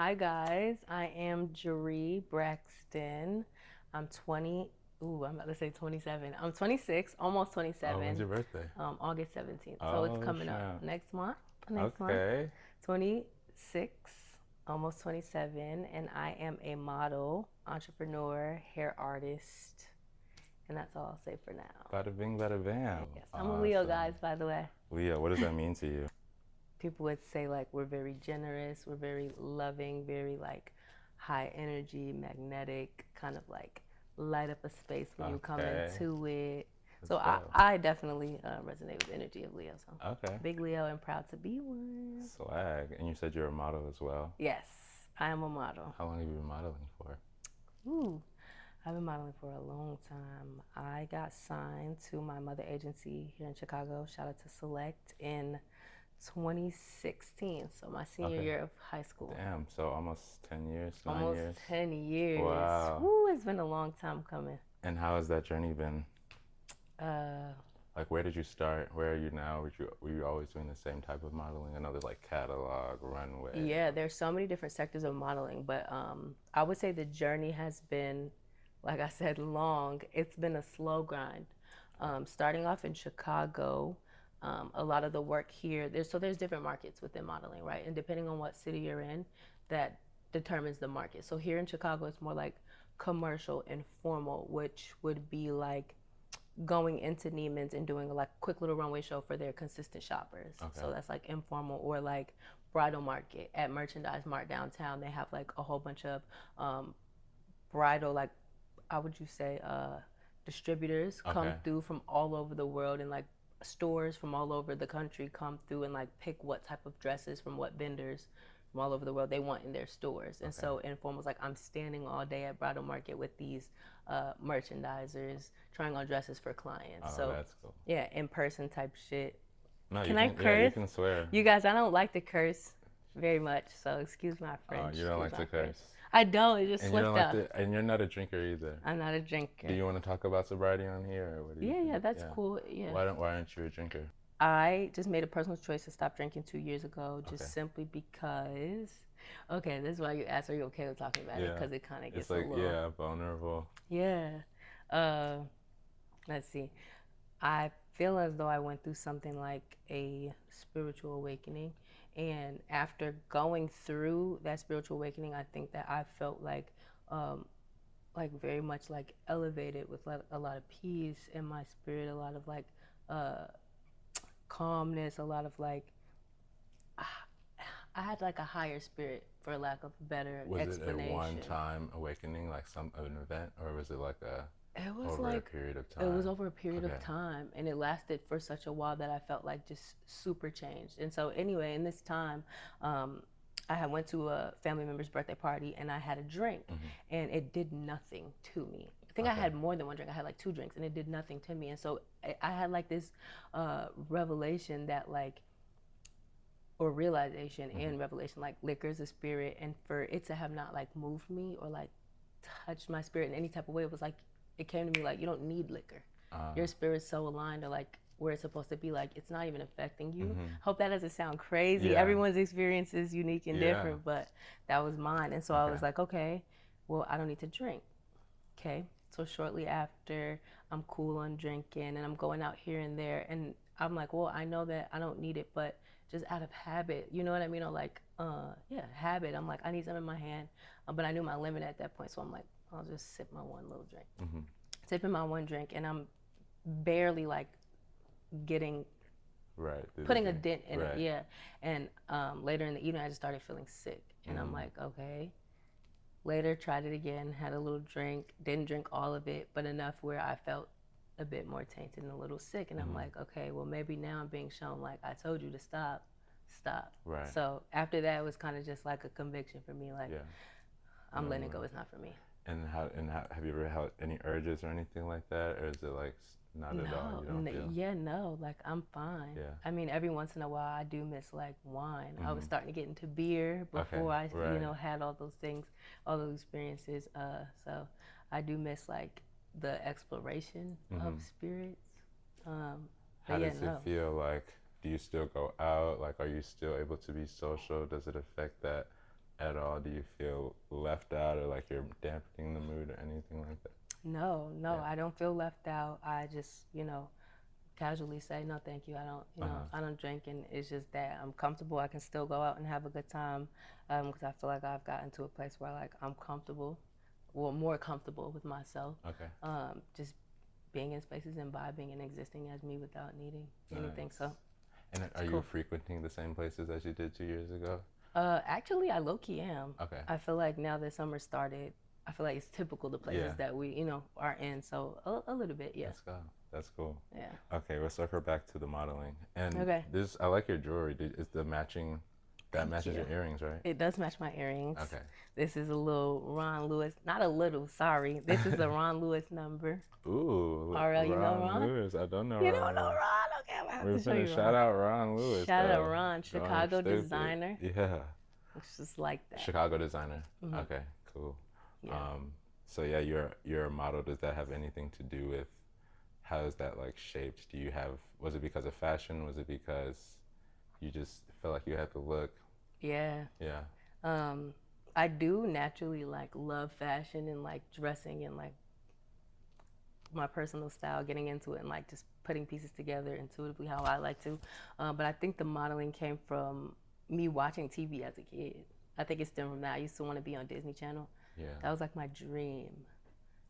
Hi guys, I am Jiri Braxton. I'm 20. Ooh, I'm about to say 27. I'm 26, almost Oh, when's 27. your birthday? August 17th. So it's Oh, coming up snap. next month. Next month. Okay. 26, almost 27, and I am a model, entrepreneur, hair artist, and that's all I'll say for now. Bada bing, bada bam. Yes, I'm a Leo, Awesome. guys. By the way, Leah, what does that mean to you? people would say like we're very generous, we're very loving, very like high energy, magnetic, kind of like light up a space when you come Okay. into it. That's So I, dope. I definitely resonate with the energy of Leo. So Okay. big Leo and proud to be one. Swag. And you said you're a model as well. Yes, I am a model. How long have you been modeling for? Ooh, I've been modeling for a long time. I got signed to my mother agency here in Chicago. Shout out to Select in 2016, so my senior Okay. year of high school. Damn, so almost 10 years, 9 Almost years? 10 years. Wow. Woo, it's been a long time coming. And how has that journey been? Uh, Like, where did you start? Where are you now? Were you always doing the same type of modeling? I know there's like catalog, runway. yeah, there's so many different sectors of modeling, but I would say the journey has been, like I said, long. It's been a slow grind. Starting off in Chicago, a lot of the work here, there's different markets within modeling, right? And depending on what city you're in, that determines the market. So here in Chicago, it's more like commercial and formal, which would be like going into Neiman's and doing a like quick little runway show for their consistent shoppers. Okay. So that's like informal or like bridal market at Merchandise Mart downtown. They have like a whole bunch of um, bridal like how would you say distributors come Okay. through from all over the world and like stores from all over the country come through and like pick what type of dresses from what vendors from all over the world they want in their stores. And Okay. so Inform was like, I'm standing all day at bridal market with these merchandisers trying on dresses for clients. Oh, So that's cool. yeah, in person type shit. No, you Can I can, yeah, you curse? can swear. You guys, I don't like to curse very much, so excuse my Oh, French. you don't Excuse like my to French. curse. I don't. It just And you don't slipped like out. to, and you're not a drinker either. I'm not a Do drinker. you want to talk about sobriety on here, or what do you Yeah, think? yeah, that's Yeah. cool. Yeah. Why aren't you a drinker? I just made a personal choice to stop drinking 2 years ago, Okay. just simply because. Okay, this is why you asked, are you okay with talking about it? Yeah. Because it kind of It's gets a like, little. yeah, vulnerable. Yeah. Uh, let's see. I feel as though I went through something like a spiritual awakening. And after going through that spiritual awakening, I think that I felt um, like very much like elevated with like a lot of peace in my spirit, a lot of like uh, calmness, a lot of like I had like a higher spirit, for lack of a better Was it a explanation. one-time awakening, like an event, or was it like a It was over a like period of it was time? over a period Okay. of time, and it lasted for such a while that I felt like just super changed. And so anyway, in this time, um, I had went to a family member's birthday party and I had a drink, and it did nothing to me. I think I Okay. had more than one drink. I had like two drinks, and it did nothing to me. And so I had like this revelation that like or realization and revelation like liquor is a spirit, and for it to have not like moved me or like touched my spirit in any type of way, it was like it came to me like you don't need liquor. Your spirit's so aligned or like where it's supposed to be, like it's not even affecting you. Hope that doesn't sound crazy. Yeah. Everyone's experience is unique and Yeah. different, but that was mine. And so I Okay. was like, okay, well, I don't need to drink. Okay. So shortly after, I'm cool on drinking and I'm going out here and there. And I'm like, well, I know that I don't need it, but just out of habit, you know what I mean? Or like, yeah, habit. I'm like, I need something in my hand. But I knew my limit at that point. So I'm like, I'll just sip my one little drink. Sipping my one drink, and I'm barely like getting Right. putting a dent in Right. it, yeah. And later in the evening, I just started feeling sick, and I'm like, okay. Later, tried it again, had a little drink, didn't drink all of it, but enough where I felt a bit more tainted and a little sick. And I'm like, okay, well, maybe now I'm being shown, like, I told you to stop, stop. Right. So after that, it was kind of just like a conviction for me, like, Yeah. I'm letting it go, it's not for me. And how have you ever had any urges or anything like that, or is it like not at all? You don't feel? Yeah, no, like I'm fine. Yeah. I mean, every once in a while, I do miss like wine. I was starting to get into beer Okay, before I, right. had all those things, all those experiences. So I do miss like the exploration of spirits. How But yeah, does it no. feel like? Do you still go out? Like, are you still able to be social? Does it affect that at all? Do you feel left out or like you're dampening the mood or anything like that? No, no, Yeah. I don't feel left out. I just, casually say no, thank you. I don't, Uh-huh. I don't drink, and it's just that I'm comfortable. I can still go out and have a good time, because I feel like I've gotten to a place where like I'm comfortable, well, more comfortable with myself. Okay. Just being in spaces and vibing and existing as me without needing anything. Nice. So And it's are you cool. frequenting the same places as you did 2 years ago? Actually, I low key am. Okay. I feel like now that summer started, I feel like it's typical the places Yeah. that we, are in. So a little bit, yeah, Let's go. That's cool. yeah. Okay, we'll circle back to the modeling. And Okay. this, I like your jewelry. Is the matching, that Thank matches you. your earrings, right? It does match my earrings. Okay. This is a little Ron Lewis, not a little, sorry. This is a Ron Lewis number. Ooh, RL, you know Ron? Lewis. I don't know You Ron don't know Lewis. Ron? Okay, I'm gonna have We're to show gonna you shout Ron. out Ron Lewis. Shout out though. Ron, Going Chicago stupid. designer. Yeah. It's just like that. Chicago designer. Mhm. Okay, cool. Yeah. So yeah, you're a model. Does that have anything to do with how is that like shaped? Was it because of fashion? Was it because you just felt like you had to look? Yeah. Yeah. I do naturally like love fashion and like dressing and like my personal style, getting into it and like just putting pieces together intuitively how I like to. But I think the modeling came from me watching TV as a kid. I think it stemmed from that. I used to want to be on Disney Channel. Yeah. That was like my dream.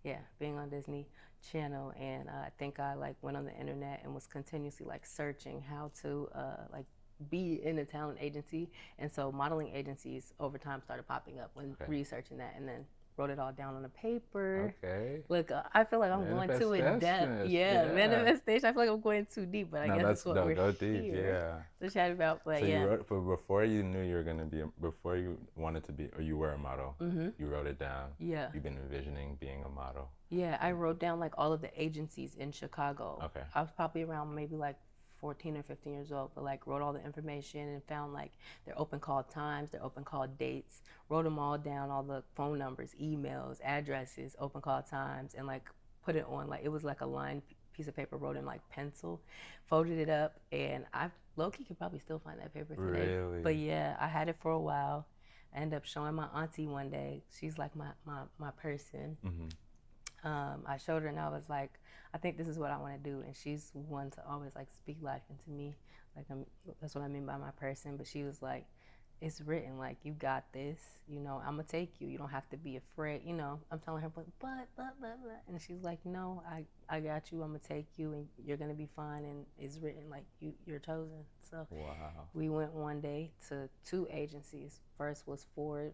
Yeah, being on Disney Channel, and I think I like went on the internet and was continuously like searching how to like be in a talent agency, and so modeling agencies over time started popping up when Okay. researching that, and then wrote it all down on a paper. Okay. Look, I feel like I'm going too in depth. Yeah, manifestation. I feel like I'm going too deep, but I guess that's what we're go deep. here Yeah. to chat about. But So yeah, you wrote, but before you knew you were gonna be, before you wanted to be, or you were a model, you wrote it down. yeah, You've been envisioning being a model. yeah. I wrote down like all of the agencies in Chicago. Okay. I was probably around maybe like 14 or 15 years old, but like wrote all the information and found like their open call times, their open call dates, wrote them all down, all the phone numbers, emails, addresses, open call times, and like put it on like it was like a lined piece of paper, wrote in like pencil, folded it up, and I low-key could probably still find that paper today. Really? But yeah, I had it for a while. I ended up showing my auntie one day. She's like my person. Mm-hmm. I showed her and I was like, I think this is what I want to do. And she's one to always like speak life into me. Like that's what I mean by my person. But she was like, it's written, like you got this. I'm gonna take you. You don't have to be afraid. I'm telling her, but, and she's like, no, I got you. I'm gonna take you, and you're gonna be fine. And it's written, like you're chosen. So Wow. we went one day to 2 agencies. First was Ford.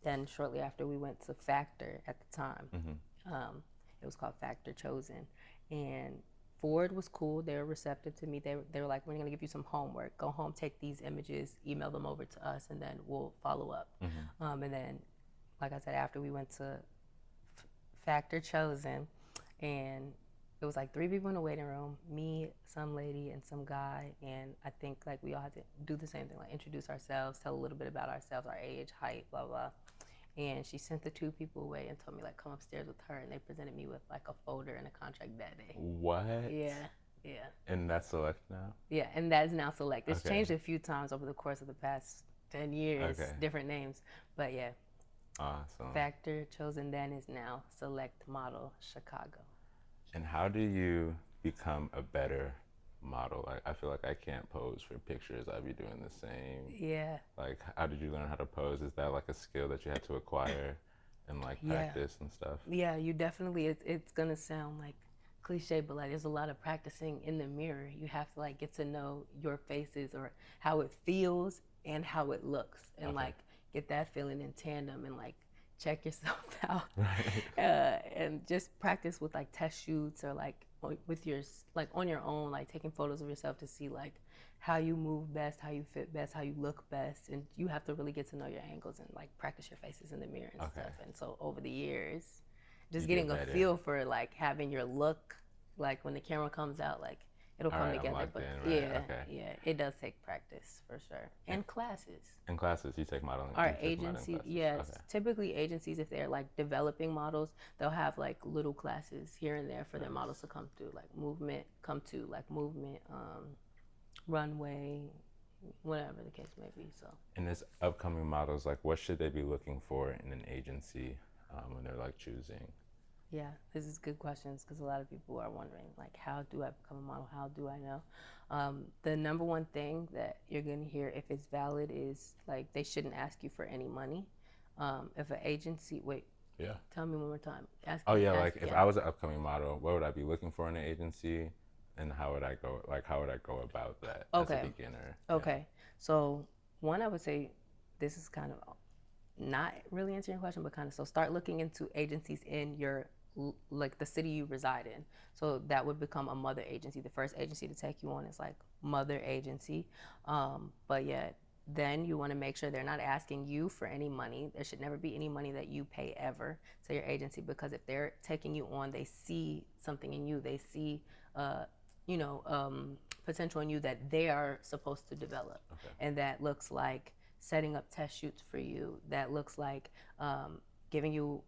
Then shortly after we went to Factor at the time. Mm-hmm. It was called Factor Chosen, and Ford was cool. They were receptive to me. They were like, we're going to give you some homework. Go home, take these images, email them over to us, and then we'll follow up. Mm-hmm. And then, like I said, after we went to Factor Chosen, and it was like 3 people in the waiting room, me, some lady, and some guy. And I think like we all had to do the same thing, like introduce ourselves, tell a little bit about ourselves, our age, height, blah, blah. And she sent the 2 people away and told me like come upstairs with her, and they presented me with like a folder and a contract that day. What? Yeah. And that's select now? Yeah, and that is now Select. It's Okay. changed a few times over the course of the past 10 years, Okay. different names. But yeah, Awesome. Factor Chosen then is now Select Model Chicago. And how do you become a better model? Like, I feel like I can't pose for pictures. I'd be doing the same. Yeah. Like, how did you learn how to pose? Is that like a skill that you had to acquire and like Yeah. practice and stuff? Yeah, you definitely, it's going to sound like cliche, but like there's a lot of practicing in the mirror. You have to like get to know your faces or how it feels and how it looks, and Okay. like get that feeling in tandem and like check yourself out. Right. And just practice with like test shoots or like with your like on your own, like taking photos of yourself to see like how you move best, how you fit best, how you look best, and you have to really get to know your angles and like practice your faces in the mirror and Okay. stuff. And so over the years, just You getting get a better. feel for like having your look, like when the camera comes out, like it'll All come right, I'm together. locked But in, right? yeah, Okay. yeah, it does take practice for sure, and classes. In classes, you take modeling. Our you take modeling agency, classes. yes. Okay. Typically, agencies, if they're like developing models, they'll have like little classes here and there for their models to come through, like movement, runway, whatever the case may be. So. And as upcoming models, like what should they be looking for in an agency when they're like choosing? Yeah, this is good questions because a lot of people are wondering, like, how do I become a model? How do I know? The number one thing that you're going to hear if it's valid is, like, they shouldn't ask you for any money. If an agency, wait, Yeah. tell me one more time. Oh yeah, like if I was an upcoming model, what would I be looking for in an agency, and how would I go? Like how would I go about that as a beginner? Okay. So one, I would say, this is kind of not really answering your question, but kind of, so start looking into agencies in your, like, the city you reside in. So that would become a mother agency. The first agency to take you on is like mother agency. But yet then you want to make sure they're not asking you for any money. There should never be any money that you pay ever to your agency, because if they're taking you on, they see something in you. They see, you know, potential in you that they are supposed to develop. Okay. And that looks like setting up test shoots for you. That looks like giving you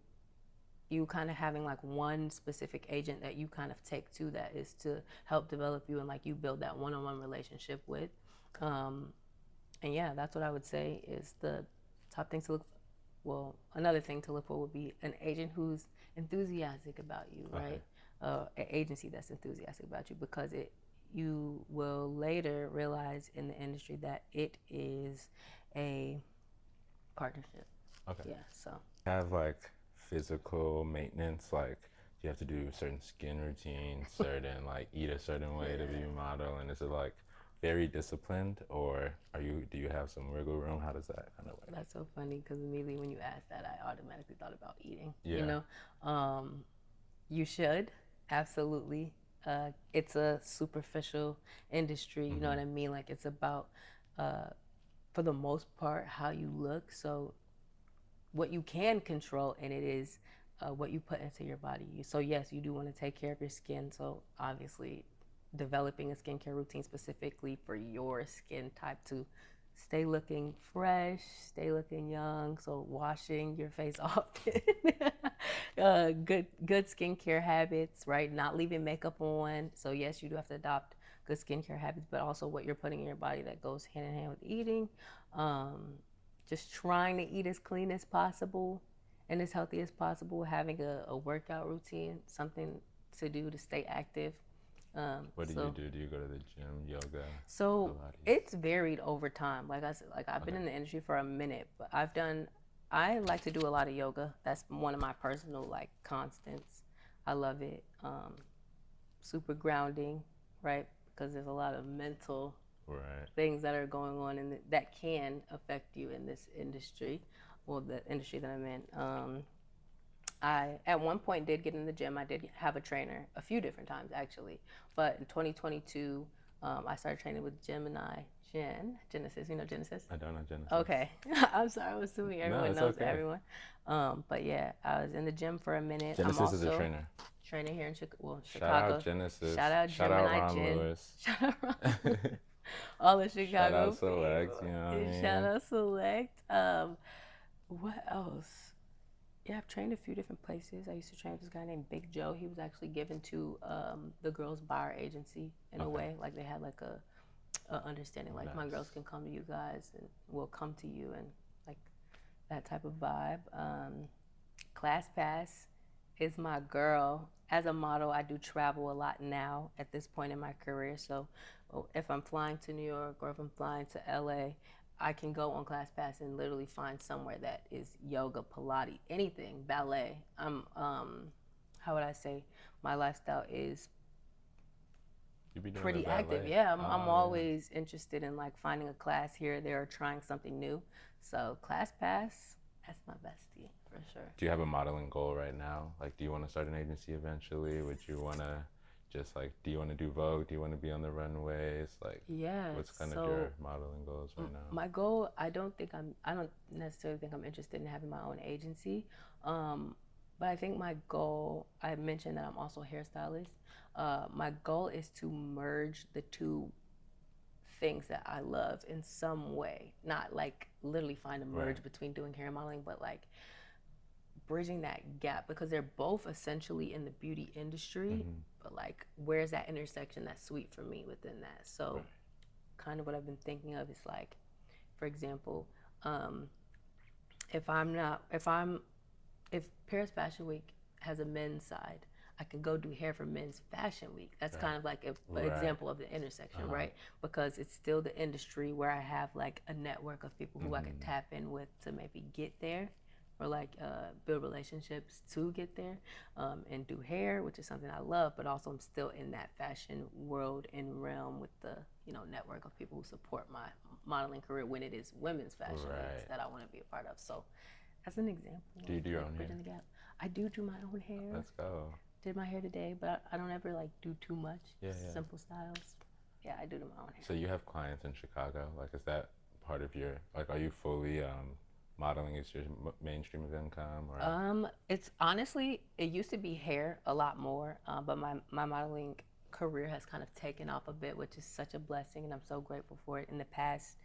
kind of having like one specific agent that you kind of take to, that is to help develop you and like you build that one-on-one relationship with. And yeah, that's what I would say is the top things to look. Well, another thing to look for would be an agent who's enthusiastic about you, right? An agency that's enthusiastic about you, because you will later realize in the industry that it is a partnership. Okay. Yeah. So. Have like physical maintenance, like you have to do certain skin routines, certain like eat a certain way to be a model, and is it like very disciplined, or do you have some wiggle room? How does that kind of work? That's so funny because immediately when you asked that, I automatically thought about eating. Yeah. You know, you should absolutely. It's a superficial industry. You know what I mean? Like, it's about, for the most part, how you look. So what you can control in it is what you put into your body. So yes, you do want to take care of your skin. So obviously, developing a skincare routine specifically for your skin type to stay looking fresh, stay looking young. So washing your face often, good skincare habits, right? Not leaving makeup on. So yes, you do have to adopt good skincare habits, but also what you're putting in your body that goes hand in hand with eating. Just trying to eat as clean as possible and as healthy as possible. Having a workout routine, something to do to stay active. What do you do? Do you go to the gym, yoga? So it's varied over time. Like I said, like I've been in the industry for a minute, but I like to do a lot of yoga. That's one of my personal like constants. I love it. Super grounding, right? Because there's a lot of mental things that are going on and that can affect you in this industry, well, the industry that I'm in. I, at one point, did get in the gym. I did have a trainer a few different times, actually. But in 2022, I started training with Genesis. You know Genesis? I don't know Genesis. Okay. I'm sorry. I'm assuming everyone knows everyone. But yeah, I was in the gym for a minute. Genesis is a trainer. Trainer here in Chicago. Shout out Genesis. Shout out Gemini Ron Jen. Lewis. Shout out Ron. All the Chicago. Shout out Select. You know what I mean? Shout out Select. What else? Yeah, I've trained a few different places. I used to train with this guy named Big Joe. He was actually given to the girls' bar agency in a way. Like they had like a understanding, like my girls can come to you guys and we'll come to you, and like that type of vibe. ClassPass is my girl. As a model, I do travel a lot now at this point in my career. So if I'm flying to New York or if I'm flying to LA, I can go on ClassPass and literally find somewhere that is yoga, Pilates, anything, ballet. How would I say, my lifestyle is pretty active. Yeah, I'm always interested in like finding a class here or there or trying something new. So ClassPass, that's my bestie for sure. Do you have a modeling goal right now? Like, do you want to start an agency eventually? Would you want to just like, do you want to do Vogue? Do you want to be on the runways? Like, yeah. What's kind of your modeling goals right now? My goal, I don't necessarily think I'm interested in having my own agency. But I think my goal, I mentioned that I'm also a hairstylist. My goal is to merge the two things that I love in some way. Not like literally find a merge between doing hair modeling, but like bridging that gap, because they're both essentially in the beauty industry, but like where's that intersection that's sweet for me within that? So kind of what I've been thinking of is like, for example, um, if I'm not, if Paris Fashion Week has a men's side, I can go do hair for Men's Fashion Week. That's Right. kind of like an Right. example of the intersection, Uh-huh. right? Because it's still the industry where I have like a network of people who I can tap in with to maybe get there, or like build relationships to get there, and do hair, which is something I love. But also, I'm still in that fashion world and realm with the network of people who support my modeling career when it is women's fashion weeks Right. that I want to be a part of. So, as an example, Do you do your like own hair? bridging the gap, I do my own hair. Let's go. Did my hair today, but I don't ever like do too much. Yeah, yeah. Simple styles. Yeah, I do my own hair. So you have clients in Chicago. Like, is that part of your, like, are you fully modeling is your main stream of income? Or It's honestly, it used to be hair a lot more, but my modeling career has kind of taken off a bit, which is such a blessing, and I'm so grateful for it. In the past,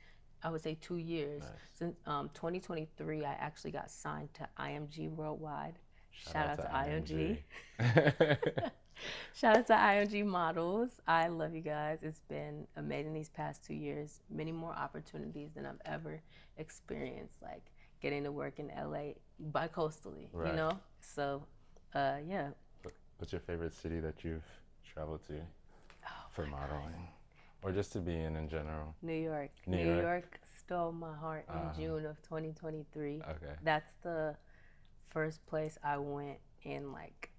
I would say 2 years, Nice. since 2023, I actually got signed to IMG Worldwide. Shout out to IMG. IMG. Shout out to IMG Models. I love you guys. It's been amazing these past 2 years. Many more opportunities than I've ever experienced, like getting to work in LA bi-coastally, Right. you know? So, yeah. What's your favorite city that you've traveled to Oh, for modeling? Or just to be in general? New York. New New York? York stole my heart in June of 2023. Okay. That's the first place I went and like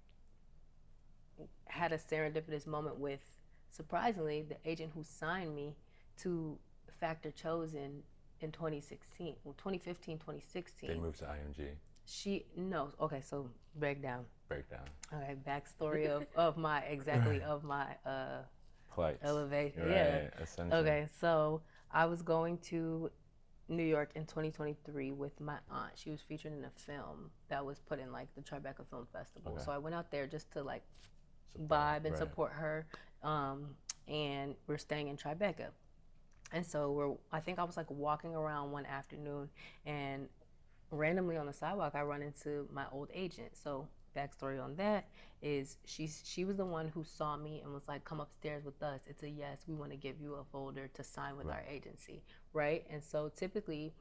had a serendipitous moment with, surprisingly, the agent who signed me to Factor Chosen in 2016, well, 2015, 2016. They moved to IMG. No, okay, so breakdown. Breakdown. Okay, backstory of my, exactly, of my Plight. elevation. Right. Yeah. Ascension. Okay, so I was going to New York in 2023 with my aunt. She was featured in a film that was put in like the Tribeca Film Festival. Okay. So I went out there just to like Support. vibe and Right. support her. And we're staying in Tribeca. And so I think I was like walking around one afternoon, and randomly on the sidewalk I run into my old agent. So backstory on that is she was the one who saw me and was like, come upstairs with us. It's a yes, we want to give you a folder to sign with Right. our agency, right? And so typically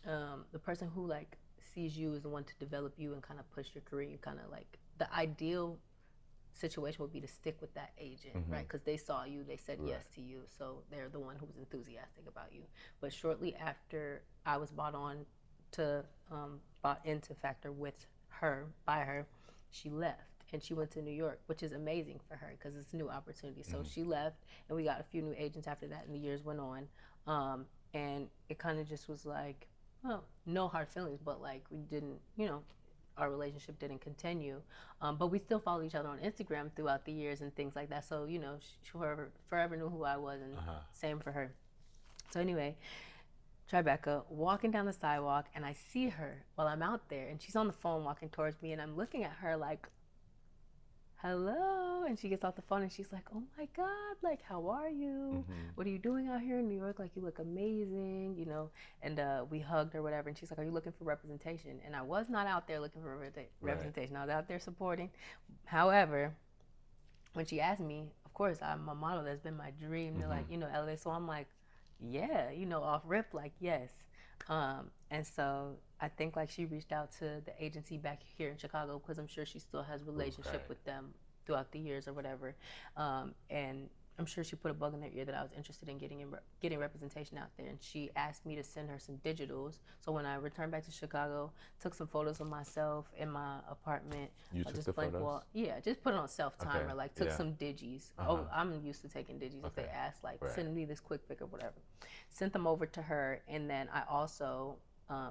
the person who like sees you is the one to develop you and kind of push your career. You kind of like, the ideal situation would be to stick with that agent, right? Because they saw you, they said yes to you, so they're the one who was enthusiastic about you. But shortly after I was bought into Factor with her, by her, she left and she went to New York, which is amazing for her because it's a new opportunity. So she left, and we got a few new agents after that, and the years went on, and it kind of just was like, well, no hard feelings, but like we didn't, our relationship didn't continue, but we still followed each other on Instagram throughout the years and things like that. So she forever knew who I was, and same for her. So anyway, Tribeca, walking down the sidewalk, and I see her while I'm out there, and she's on the phone walking towards me, and I'm looking at her like, hello, and she gets off the phone and she's like, oh my God, like, how are you? What are you doing out here in New York? Like, you look amazing, and we hugged or whatever, and she's like, are you looking for representation? And I was not out there looking for representation. I was out there supporting. However, when she asked me, of course, I'm a model. That's been my dream. They're like, LA. So I'm like, yeah, off rip, like, yes. And so I think like she reached out to the agency back here in Chicago, because I'm sure she still has relationship with them throughout the years or whatever. And I'm sure she put a bug in their ear that I was interested in getting representation out there. And she asked me to send her some digitals. So when I returned back to Chicago, took some photos of myself in my apartment. You took the photos? Yeah, just put it on self-timer. Okay. Like took some digis. Oh, I'm used to taking digis. If they ask, like, send me this quick pic or whatever. Sent them over to her. And then I also,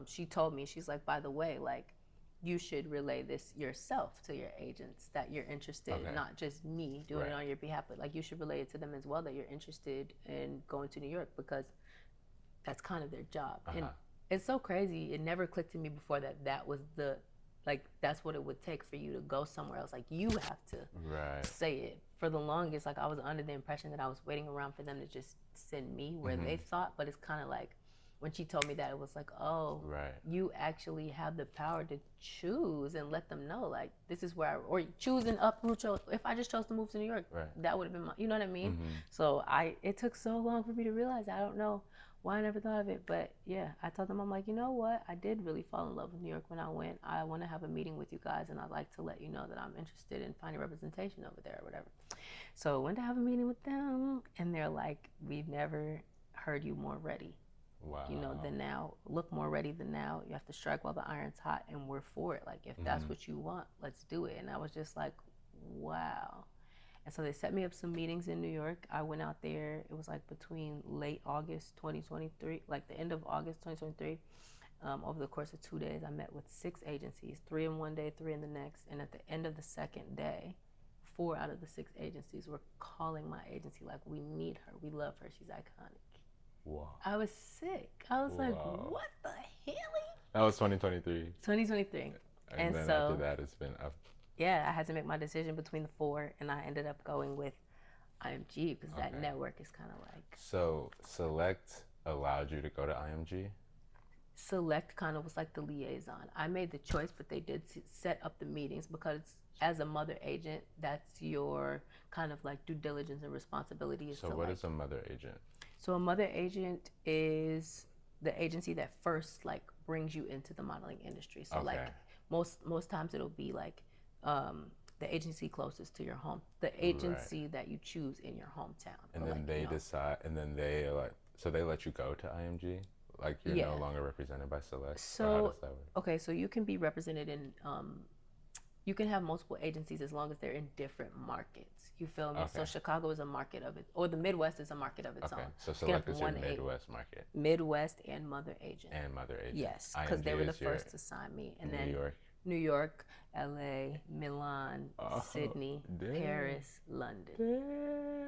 she told me, she's like, by the way, like, you should relay this yourself to your agents that you're interested, not just me doing it on your behalf, but like you should relay it to them as well that you're interested in going to New York, because that's kind of their job. And it's so crazy. It never clicked to me before that was that's what it would take for you to go somewhere else. Like, you have to say it. For the longest, like, I was under the impression that I was waiting around for them to just send me where they thought, but it's kind of like, when she told me that, it was like, oh, Right. you actually have the power to choose and let them know, like, this is where or choose and uproot your, if I just chose to move to New York, Right. that would have been my, you know what I mean? Mm-hmm. So it took so long for me to realize. I don't know why I never thought of it, but yeah, I told them, I'm like, you know what? I did really fall in love with New York when I went. I want to have a meeting with you guys, and I'd like to let you know that I'm interested in finding representation over there or whatever. So I went to have a meeting with them, and they're like, we've never heard you more ready. Wow. You know, than now. Look more ready than now. You have to strike while the iron's hot, and we're for it. Like, if that's what you want, let's do it. And I was just like, wow. And so they set me up some meetings in New York. I went out there. It was like between late August 2023, like the end of August 2023. Over the course of 2 days, I met with 6 agencies, 3 in one day, 3 in the next. And at the end of the second day, 4 out of the 6 agencies were calling my agency like, we need her. We love her. She's iconic. Wow. I was sick. I was like, what the hell? That was 2023. 2023. And then so, after that, it's been up. Yeah, I had to make my decision between the 4, and I ended up going with IMG because that network is kind of like. So Select allowed you to go to IMG? Select kind of was like the liaison. I made the choice, but they did set up the meetings because as a mother agent, that's your kind of like due diligence and responsibility. So what is a mother agent? So a mother agent is the agency that first like brings you into the modeling industry. So like most times it'll be like the agency closest to your home, the agency that you choose in your hometown. And then they decide, and then they are like, so they let you go to IMG? Like you're no longer represented by Select? So how does that work? Okay, so you can be represented in, you can have multiple agencies as long as they're in different markets. You feel me? So Chicago is a market of it, or the Midwest is a market of its own. So Select is your Midwest market. Midwest and mother agent. And mother agent. Yes, because they were the first to sign me. And then New York, LA, Milan, Sydney, Paris, London.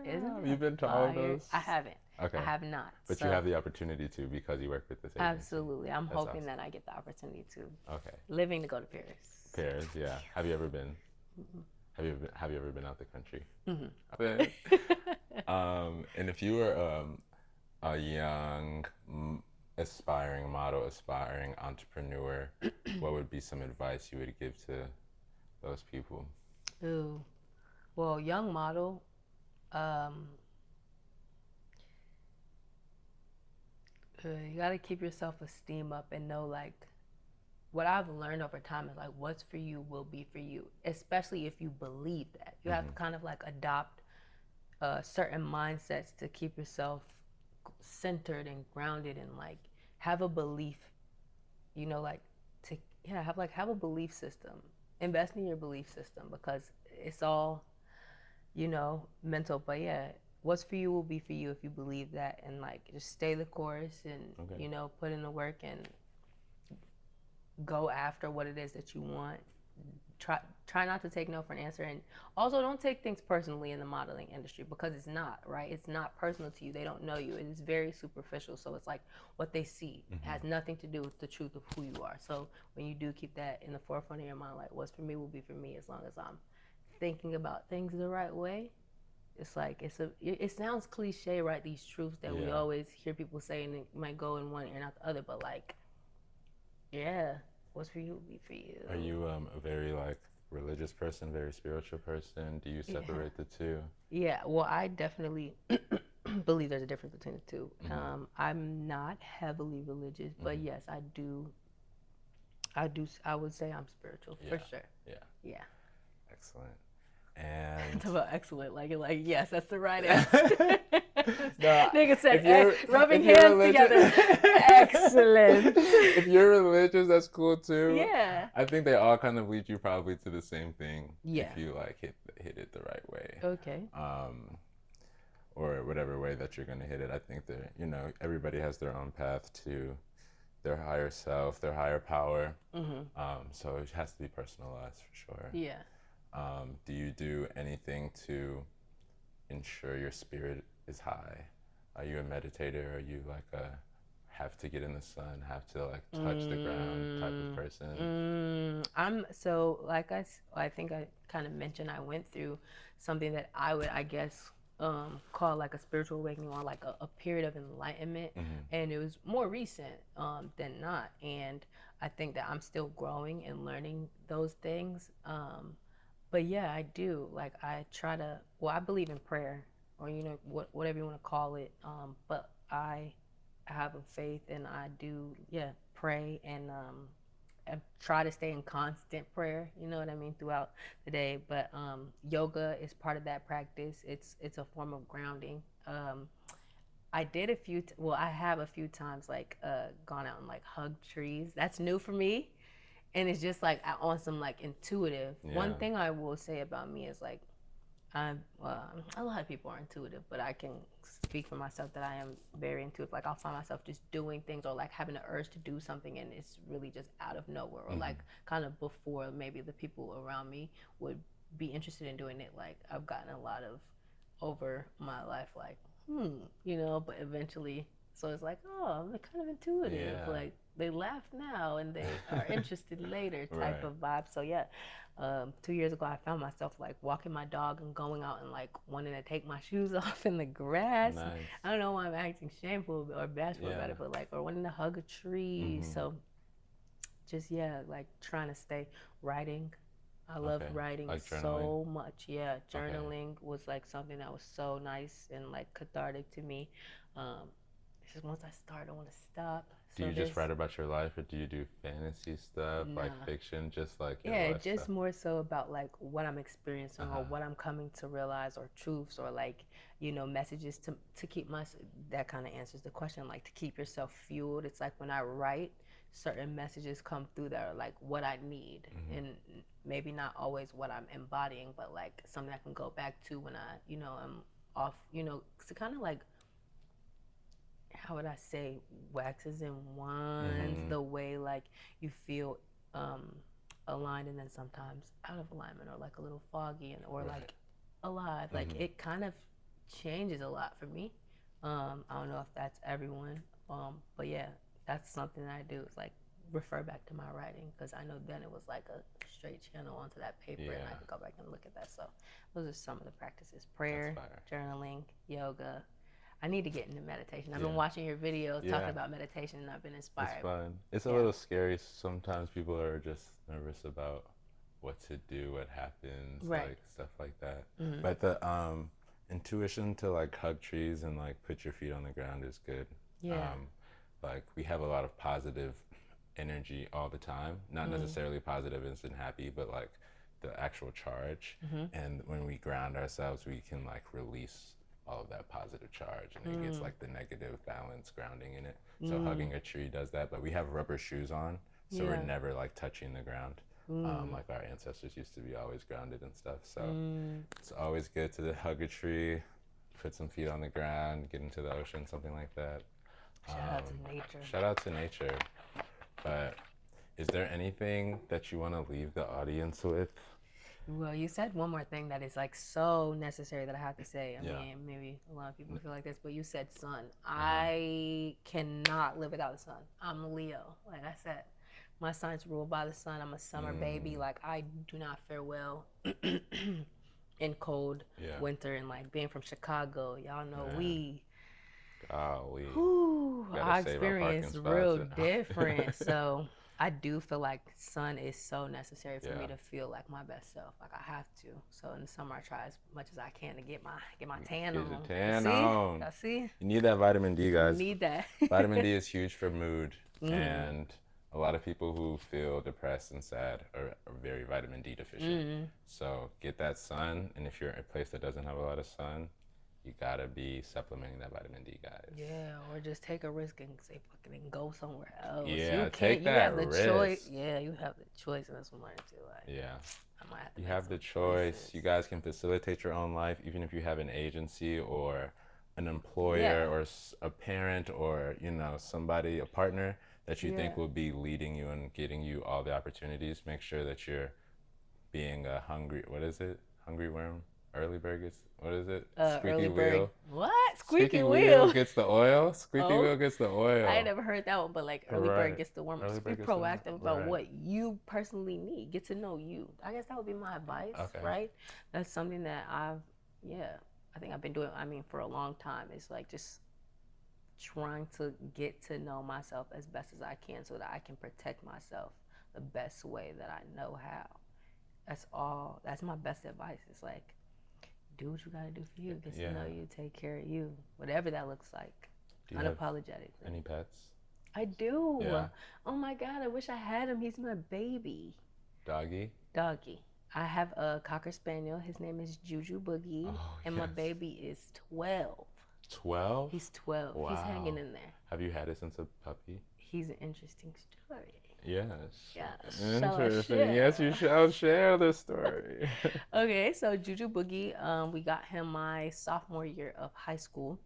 Have you been to all of those? I haven't. Okay. I have not. But you have the opportunity to because you work with this agency. Absolutely. I'm hoping that I get the opportunity to. Okay. Living to go to Paris. Paris, yeah. Have you ever been? Have you ever been out the country? And if you were a young aspiring model, aspiring entrepreneur, what would be some advice you would give to those people? Ooh, well, young model, you gotta keep your self-esteem up and know, like, what I've learned over time is like, what's for you will be for you, especially if you believe that. You have to kind of like adopt certain mindsets to keep yourself centered and grounded and like have a belief, you know, like to have a belief system. Invest in your belief system because it's all, you know, mental. But yeah, what's for you will be for you if you believe that, and like just stay the course and you know, put in the work and go after what it is that you want. Try not to take no for an answer, and also don't take things personally in the modeling industry because it's not, right? It's not personal to you. They don't know you. It is very superficial. So it's like what they see has nothing to do with the truth of who you are. So when you do keep that in the forefront of your mind, like what's for me will be for me, as long as I'm thinking about things the right way. It's like it sounds cliche, right? These truths that we always hear people say, and it might go in one ear and not the other, but like, yeah. What's for you will be for you. Are you a very like religious person, very spiritual person? Do you separate the two? Yeah, well, I definitely believe there's a difference between the two. I'm not heavily religious, but yes, I do. I would say I'm spiritual for sure. Yeah. Excellent. And about excellent, like you're like, yes, that's the right answer. Nigga said, rubbing hands together. Excellent. If you're religious, that's cool too. Yeah. I think they all kind of lead you probably to the same thing. Yeah. If you like hit it the right way. Okay. Or whatever way that you're gonna hit it. I think that, you know, everybody has their own path to their higher self, their higher power. So it has to be personalized for sure. Yeah. Do you do anything to ensure your spirit is high? Are you a meditator? Are you like a have to get in the sun, have to like touch the ground type of person? I'm so like I think I kind of mentioned I went through something that I would, I guess, call like a spiritual awakening or like a period of enlightenment, and it was more recent than not. And I think that I'm still growing and learning those things. But yeah, I do. Like I try to. Well, I believe in prayer, or whatever you want to call it. But I have a faith, and I do, yeah, pray and try to stay in constant prayer. You know what I mean, throughout the day. But yoga is part of that practice. It's a form of grounding. I did well, I have a few times like gone out and like hugged trees. That's new for me, and it's just like on some like intuitive. Yeah. One thing I will say about me is like a lot of people are intuitive, but I can speak for myself that I am very intuitive. Like I'll find myself just doing things or like having the urge to do something, and it's really just out of nowhere, or like kind of before maybe the people around me would be interested in doing it. Like I've gotten a lot of over my life, like but eventually, so it's like, oh, I'm kind of intuitive. Yeah. Like they laugh now and they are interested later type Right. of vibe. So yeah, 2 years ago, I found myself like walking my dog and going out and like wanting to take my shoes off in the grass. Nice. I don't know why I'm acting shameful or bashful about it, but like, or wanting to hug a tree. So just, yeah, like trying to stay writing. I love writing Like so much. Yeah, journaling was like something that was so nice and like cathartic to me. It's just once I start, I don't want to stop. Do you just write about your life, or do you do fantasy stuff, like fiction, just like your life just stuff? more so about like what I'm experiencing or what I'm coming to realize, or truths, or like messages to keep that kind of answers the question, like to keep yourself fueled. It's like when I write, certain messages come through that are like what I need, and maybe not always what I'm embodying, but like something I can go back to when I I'm off, to kind of like, how would I say, waxes and winds, the way like you feel aligned, and then sometimes out of alignment, or like a little foggy, and or like alive. Like it kind of changes a lot for me. I don't know if that's everyone, but yeah, that's something that I do, is like refer back to my writing, because I know then it was like a straight channel onto that paper, and I can go back and look at that. So those are some of the practices: prayer, journaling, yoga. I need to get into meditation. I've been watching your videos talking about meditation, and I've been inspired. It's fun. It's a little scary. Sometimes people are just nervous about what to do, what happens, like stuff like that. But the intuition to like hug trees and like put your feet on the ground is good. Like we have a lot of positive energy all the time. Not necessarily positive and happy, but like the actual charge. And when we ground ourselves, we can like release all of that positive charge, and it gets like the negative balance grounding in it. So hugging a tree does that, but we have rubber shoes on, so we're never like touching the ground. Like our ancestors used to be always grounded and stuff. So it's always good to hug a tree, put some feet on the ground, get into the ocean, something like that. Shout out to nature. Shout out to nature. But is there anything that you want to leave the audience with? Well, you said one more thing that is like so necessary that I have to say. I mean, maybe a lot of people feel like this, but you said sun. I cannot live without the sun. I'm a Leo. Like I said, my sign's ruled by the sun. I'm a summer baby. Like I do not fare well in cold winter, and like being from Chicago, y'all know our experience is real different. So I do feel like sun is so necessary for me to feel like my best self. Like I have to. So in the summer, I try as much as I can to get my tan on. Get your tan on. Y'all see? You need that vitamin D, guys. You need that. Vitamin D is huge for mood, and a lot of people who feel depressed and sad are very vitamin D deficient. So get that sun, and if you're in a place that doesn't have a lot of sun, you gotta be supplementing that vitamin D, guys. Yeah, or just take a risk and say fucking and go somewhere else. Yeah, take that risk. Choice. Yeah, you have the choice, and that's what I'm learning too. Like, yeah, I might have to you have the choice. You guys can facilitate your own life, even if you have an agency or an employer or a parent or somebody, a partner that you think will be leading you and getting you all the opportunities. Make sure that you're being a hungry worm. Early bird gets, what is it? Squeaky wheel. What? Squeaky wheel gets the oil? Squeaky wheel gets the oil. I ain't never heard that one, but like early bird gets the worm. Just be proactive about what you personally need. Get to know you. I guess that would be my advice, right? That's something that I think I've been doing, for a long time. It's like just trying to get to know myself as best as I can so that I can protect myself the best way that I know how. That's all. That's my best advice. It's like, do what you gotta do for you. Get to know you, take care of you, whatever that looks like, Do you have unapologetically. any pets? I do. Yeah. Oh my God, I wish I had him. He's my baby. Doggy? Doggy. I have a Cocker Spaniel. His name is Juju Boogie. Oh, and my baby is 12. 12? He's 12. Wow. He's hanging in there. Have you had it since a puppy? He's an interesting story. Yes. Yes. Interesting. Yes, you shall share the story. Okay, so Juju Boogie, we got him my sophomore year of high school.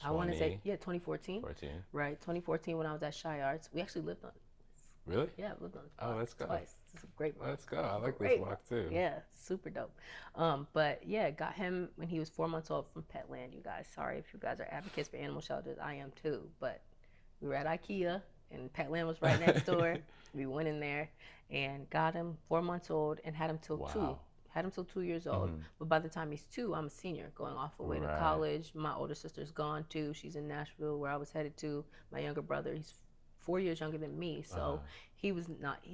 I want to say, 2014. 14. Right, 2014 when I was at Shy Arts. We actually lived on it. Really? Yeah, we lived on it. Oh, let's go. Twice. This is a great block. Let's go. I like this block too. Yeah, super dope. But yeah, got him when he was 4 months old from Petland, you guys. Sorry if you guys are advocates for animal shelters. I am too. But we were at IKEA and Petland was right next door. We went in there and got him 4 months old and had him till 2. Had him till 2 years old. But by the time he's 2, I'm a senior going off away to college. My older sister's gone too. She's in Nashville where I was headed to. My younger brother, he's 4 years younger than me. So he was not,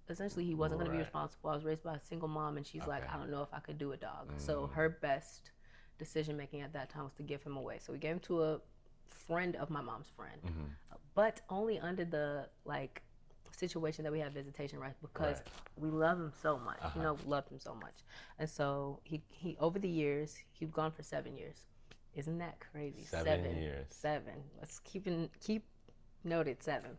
essentially he wasn't going to be responsible. I was raised by a single mom and she's like, I don't know if I could do a dog. So her best decision making at that time was to give him away. So we gave him to a friend of my mom's friend, but only under the situation that we had visitation rights because we love him so much. You know, we loved him so much. And so he over the years, he's gone for 7 years. Isn't that crazy? 7 years. 7. Let's keep noted 7.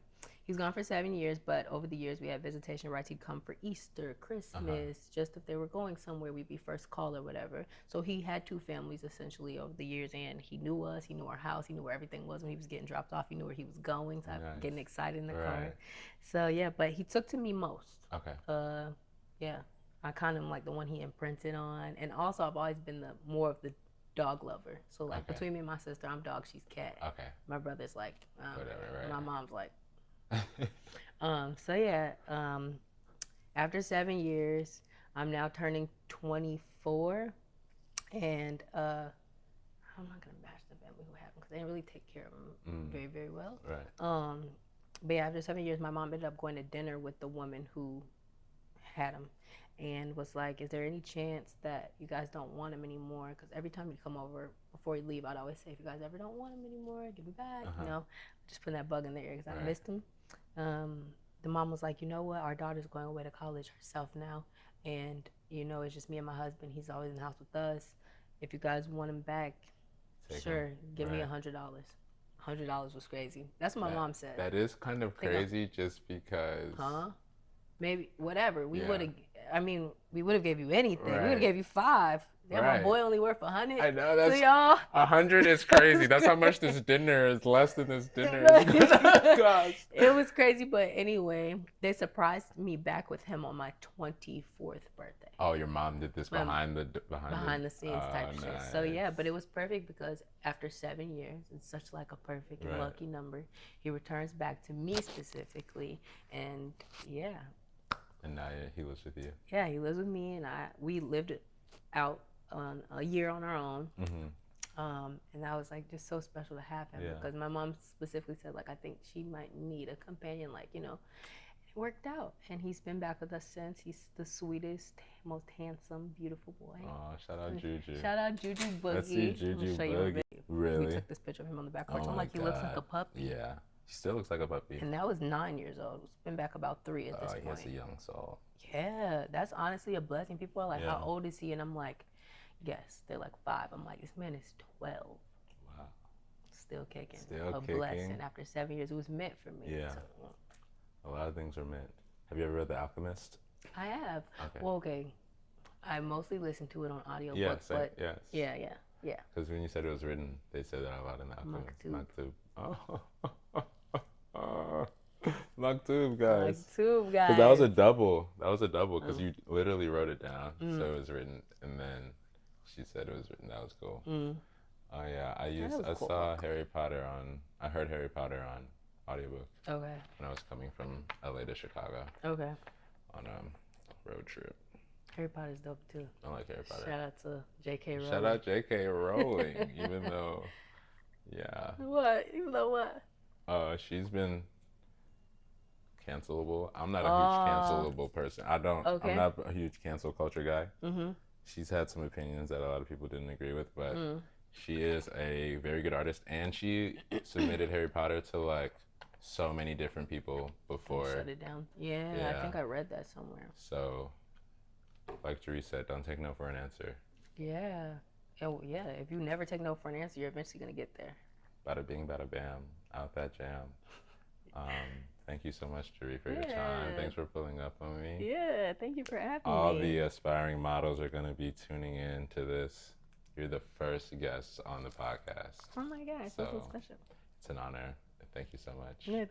He's gone for 7 years, but over the years we had visitation rights. He'd come for Easter, Christmas, just if they were going somewhere, we'd be first call or whatever. So he had 2 families essentially over the years, and he knew us, he knew our house, he knew where everything was when he was getting dropped off, he knew where he was going, so I'm getting excited in the car. So yeah, but he took to me most. Okay. Yeah, I kind of am like the one he imprinted on, and also I've always been more of the dog lover. So like between me and my sister, I'm dog, she's cat. Okay. My brother's like, whatever, my mom's like. So yeah, after 7 years, I'm now turning 24, and I'm not gonna bash the family who had him because they didn't really take care of him very, very well. Right. But yeah, after 7 years, my mom ended up going to dinner with the woman who had him, and was like, "Is there any chance that you guys don't want him anymore? Because every time you come over, before you leave, I'd always say, if you guys ever don't want him anymore, give me back. You know, just putting that bug in there because I missed him." The mom was like, "You know what? Our daughter's going away to college herself now, and you know, it's just me and my husband. He's always in the house with us. If you guys want him back, sure, give me $100. $100 was crazy. That's what my mom said. That is kind of crazy, just because. Maybe whatever we would have. I mean, we would have gave you anything. We would have gave you 5. Damn, my boy only worth 100. I know, that's so y'all. 100 is crazy. That's how much this dinner is. Less than this dinner. It was crazy, but anyway, they surprised me back with him on my 24th birthday. Oh, your mom did this behind the scenes type shit. So yeah, but it was perfect because after 7 years, it's such like a perfect and lucky number. He returns back to me specifically, and yeah. And now he lives with you. Yeah, he lives with me, and we lived out on a year on our own. And that was like just so special to have him because my mom specifically said like I think she might need a companion, like, you know. It worked out, and he's been back with us since. He's the sweetest, most handsome, beautiful boy. Oh, shout out Juju. Shout out Juju Boogie. Let's see Juju Boogie. Really? We took this picture of him on the back porch. I'm like, he looks like a puppy. Yeah, he still looks like a puppy. And that was 9 years old. It's been back about 3 at this point. He has a young soul. Yeah, that's honestly a blessing. People are like, how old is he? And I'm like, yes. They're like 5. I'm like, this man is 12. Wow. Still kicking. Still a kicking. Blessing. After 7 years, it was meant for me. Yeah. So, a lot of things are meant. Have you ever read The Alchemist? I have. Okay. Well, okay. I mostly listen to it on audiobook. Yes, but yes. Yeah. Because when you said it was written, they said that a lot in The Alchemist. Maktub. Oh. Maktub, guys. Maktub, guys. Because that was a double. Because you literally wrote it down. So it was written, and then she said it was written. That was cool. Oh yeah, I saw Harry Potter I heard Harry Potter on audiobook. Okay. When I was coming from LA to Chicago. Okay. On a road trip. Harry Potter's dope too. I like Harry Potter. Shout out to J.K. Rowling. Shout out J.K. Rowling, even though, yeah. What? Even though what? She's been cancelable. I'm not a huge cancelable person. Okay. I'm not a huge cancel culture guy. Mm-hmm. She's had some opinions that a lot of people didn't agree with, but she is a very good artist, and she submitted Harry Potter to like so many different people before. Shut it down. Yeah, I think I read that somewhere. So, like Jiri said, don't take no for an answer. Yeah. Oh, yeah. If you never take no for an answer, you're eventually gonna get there. Bada bing, bada bam, out that jam. Thank you so much, Jiri, for your time. Thanks for pulling up on me. Yeah, thank you for having me. All the aspiring models are going to be tuning in to this. You're the first guest on the podcast. Oh my gosh, that's so special. It's an honor. Thank you so much. Yeah,